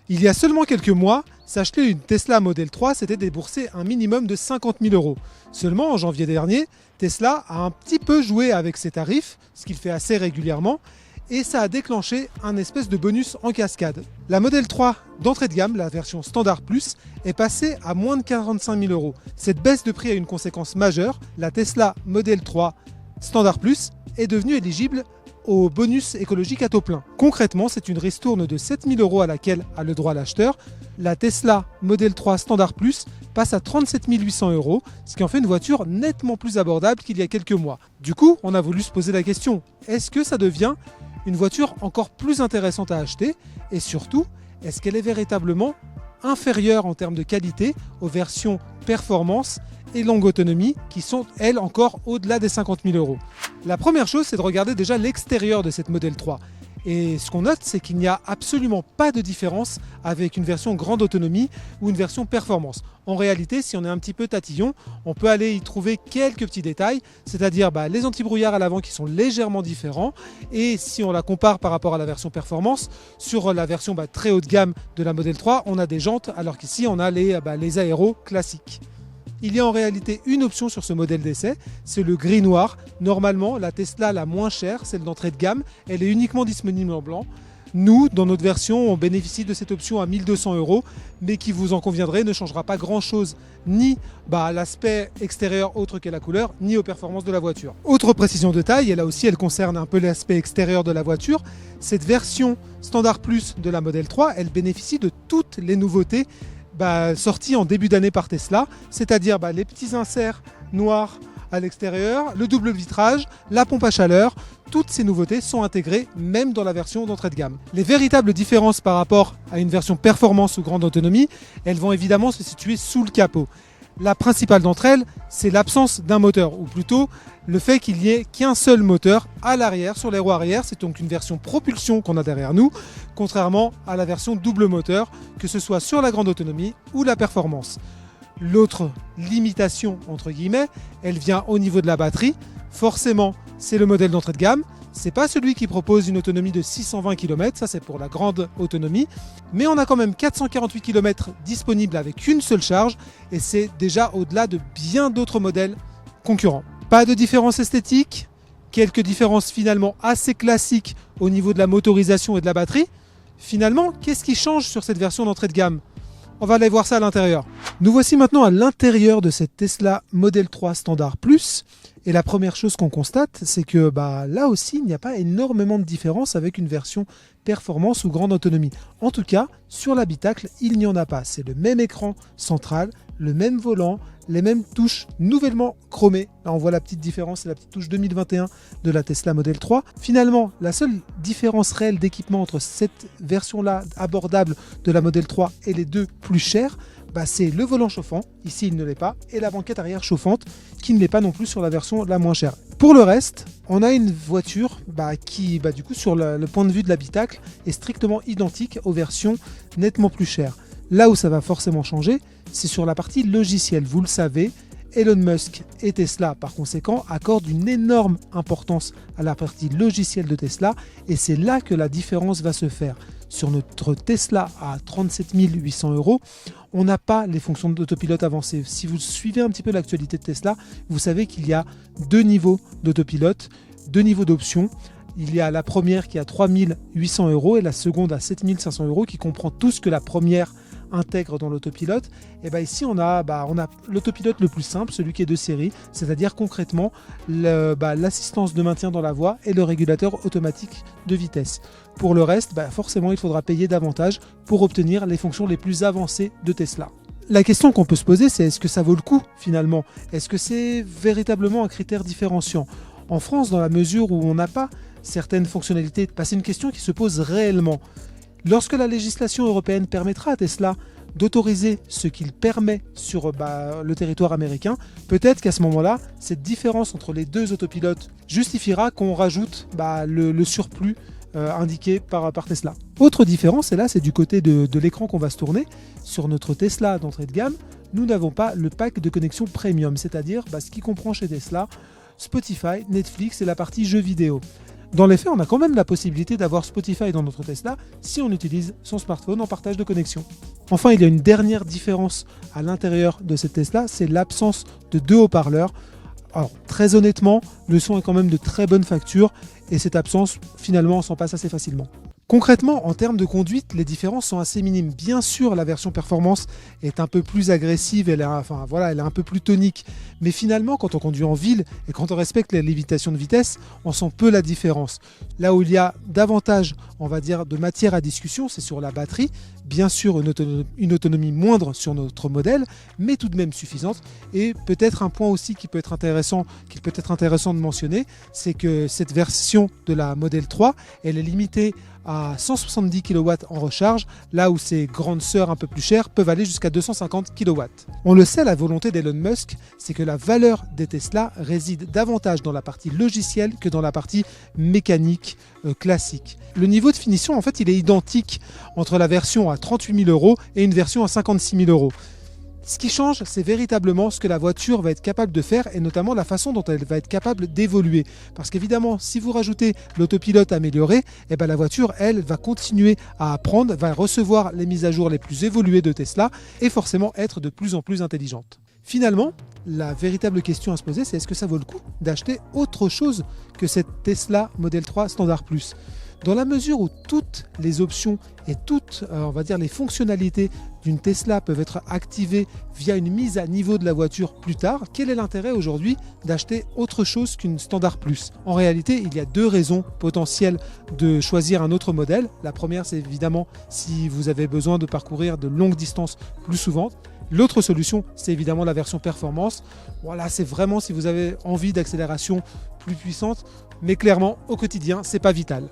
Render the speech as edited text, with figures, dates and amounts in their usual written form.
Il y a seulement quelques mois, s'acheter une Tesla Model 3, c'était débourser un minimum de 50 000 euros. Seulement, en janvier dernier, Tesla a un petit peu joué avec ses tarifs, ce qu'il fait assez régulièrement, et ça a déclenché un espèce de bonus en cascade. La Model 3 d'entrée de gamme, la version Standard Plus, est passée à moins de 45 000 euros. Cette baisse de prix a une conséquence majeure. La Tesla Model 3 Standard Plus est devenue éligible au bonus écologique à taux plein. Concrètement, c'est une ristourne de 7 000 euros à laquelle a le droit l'acheteur. La Tesla Model 3 Standard Plus passe à 37 800 euros, ce qui en fait une voiture nettement plus abordable qu'il y a quelques mois. Du coup, on a voulu se poser la question, est-ce que ça devient une voiture encore plus intéressante à acheter? Et surtout, est-ce qu'elle est véritablement inférieure en termes de qualité aux versions performance et longue autonomie qui sont, elles, encore au-delà des 50 000 euros? La première chose, c'est de regarder déjà l'extérieur de cette Model 3. Et ce qu'on note, c'est qu'il n'y a absolument pas de différence avec une version grande autonomie ou une version performance. En réalité, si on est un petit peu tatillon, on peut aller y trouver quelques petits détails, c'est-à-dire les antibrouillards à l'avant qui sont légèrement différents. Et si on la compare par rapport à la version performance, sur la version très haut de gamme de la Model 3, on a des jantes, alors qu'ici on a les aéros classiques. Il y a en réalité une option sur ce modèle d'essai, c'est le gris noir. Normalement, la Tesla la moins chère, celle d'entrée de gamme, elle est uniquement disponible en blanc. Nous, dans notre version, on bénéficie de cette option à 1 200 euros, mais qui, vous en conviendrez, ne changera pas grand-chose ni à l'aspect extérieur autre que la couleur, ni aux performances de la voiture. Autre précision de taille, et là aussi elle concerne un peu l'aspect extérieur de la voiture, cette version Standard Plus de la Model 3, elle bénéficie de toutes les nouveautés sorti en début d'année par Tesla, c'est-à-dire les petits inserts noirs à l'extérieur, le double vitrage, la pompe à chaleur, toutes ces nouveautés sont intégrées même dans la version d'entrée de gamme. Les véritables différences par rapport à une version performance ou grande autonomie, elles vont évidemment se situer sous le capot. La principale d'entre elles, c'est l'absence d'un moteur, ou plutôt le fait qu'il n'y ait qu'un seul moteur à l'arrière, sur les roues arrière. C'est donc une version propulsion qu'on a derrière nous, contrairement à la version double moteur, que ce soit sur la grande autonomie ou la performance. L'autre limitation, entre guillemets, elle vient au niveau de la batterie. Forcément, c'est le modèle d'entrée de gamme. C'est pas celui qui propose une autonomie de 620 km, ça c'est pour la grande autonomie, mais on a quand même 448 km disponibles avec une seule charge, et c'est déjà au-delà de bien d'autres modèles concurrents. Pas de différence esthétique, quelques différences finalement assez classiques au niveau de la motorisation et de la batterie. Finalement, qu'est-ce qui change sur cette version d'entrée de gamme? On va aller voir ça à l'intérieur. Nous voici maintenant à l'intérieur de cette Tesla Model 3 Standard Plus. Et la première chose qu'on constate, c'est que là aussi, il n'y a pas énormément de différence avec une version performance ou grande autonomie. En tout cas, sur l'habitacle, il n'y en a pas. C'est le même écran central, le même volant, les mêmes touches nouvellement chromées. Là, on voit la petite différence, c'est la petite touche 2021 de la Tesla Model 3. Finalement, la seule différence réelle d'équipement entre cette version-là abordable de la Model 3 et les deux plus chères, c'est le volant chauffant, ici il ne l'est pas, et la banquette arrière chauffante, qui ne l'est pas non plus sur la version la moins chère. Pour le reste, on a une voiture qui, du coup, sur le point de vue de l'habitacle, est strictement identique aux versions nettement plus chères. Là où ça va forcément changer, c'est sur la partie logicielle. Vous le savez, Elon Musk et Tesla, par conséquent, accordent une énorme importance à la partie logicielle de Tesla, et c'est là que la différence va se faire. Sur notre Tesla à 37 800 euros, on n'a pas les fonctions d'autopilote avancées. Si vous suivez un petit peu l'actualité de Tesla, vous savez qu'il y a deux niveaux d'autopilote, deux niveaux d'options. Il y a la première qui est à 3 800 euros et la seconde à 7 500 euros, qui comprend tout ce que la première intègre dans l'autopilote. Et ici on a l'autopilote le plus simple, celui qui est de série, c'est-à-dire concrètement l'assistance de maintien dans la voie et le régulateur automatique de vitesse. Pour le reste, forcément il faudra payer davantage pour obtenir les fonctions les plus avancées de Tesla. La question qu'on peut se poser, c'est est-ce que ça vaut le coup finalement? Est-ce que c'est véritablement un critère différenciant? En France, dans la mesure où on n'a pas certaines fonctionnalités, c'est une question qui se pose réellement. Lorsque la législation européenne permettra à Tesla d'autoriser ce qu'il permet sur le territoire américain, peut-être qu'à ce moment-là, cette différence entre les deux autopilotes justifiera qu'on rajoute le surplus indiqué par Tesla. Autre différence, et là c'est du côté de l'écran qu'on va se tourner, sur notre Tesla d'entrée de gamme, nous n'avons pas le pack de connexion premium, c'est-à-dire ce qui comprend chez Tesla Spotify, Netflix et la partie jeux vidéo. Dans les faits, on a quand même la possibilité d'avoir Spotify dans notre Tesla si on utilise son smartphone en partage de connexion. Enfin, il y a une dernière différence à l'intérieur de cette Tesla, c'est l'absence de 2 haut-parleurs. Alors, très honnêtement, le son est quand même de très bonne facture et cette absence, finalement, on s'en passe assez facilement. Concrètement, en termes de conduite, les différences sont assez minimes. Bien sûr, la version performance est un peu plus agressive, elle est un peu plus tonique. Mais finalement, quand on conduit en ville et quand on respecte les limitations de vitesse, on sent peu la différence. Là où il y a davantage, on va dire, de matière à discussion, c'est sur la batterie. Bien sûr, une autonomie moindre sur notre modèle, mais tout de même suffisante. Et peut-être un point aussi qu'il peut être intéressant de mentionner, c'est que cette version de la Model 3, elle est limitée à 170 kW en recharge, là où ses grandes sœurs un peu plus chères peuvent aller jusqu'à 250 kW. On le sait, la volonté d'Elon Musk, c'est que la valeur des Tesla réside davantage dans la partie logicielle que dans la partie mécanique classique. Le niveau de finition, en fait, il est identique entre la version à 38 000 € et une version à 56 000 €. Ce qui change, c'est véritablement ce que la voiture va être capable de faire et notamment la façon dont elle va être capable d'évoluer. Parce qu'évidemment, si vous rajoutez l'autopilote amélioré, la voiture, elle, va continuer à apprendre, va recevoir les mises à jour les plus évoluées de Tesla et forcément être de plus en plus intelligente. Finalement, la véritable question à se poser, c'est est-ce que ça vaut le coup d'acheter autre chose que cette Tesla Model 3 Standard Plus ? Dans la mesure où toutes les options et toutes, on va dire, les fonctionnalités d'une Tesla peuvent être activées via une mise à niveau de la voiture plus tard, quel est l'intérêt aujourd'hui d'acheter autre chose qu'une Standard Plus ? En réalité, il y a 2 raisons potentielles de choisir un autre modèle. La première, c'est évidemment si vous avez besoin de parcourir de longues distances plus souvent. L'autre solution, c'est évidemment la version performance. Voilà, c'est vraiment si vous avez envie d'accélération plus puissante, mais clairement, au quotidien, c'est pas vital.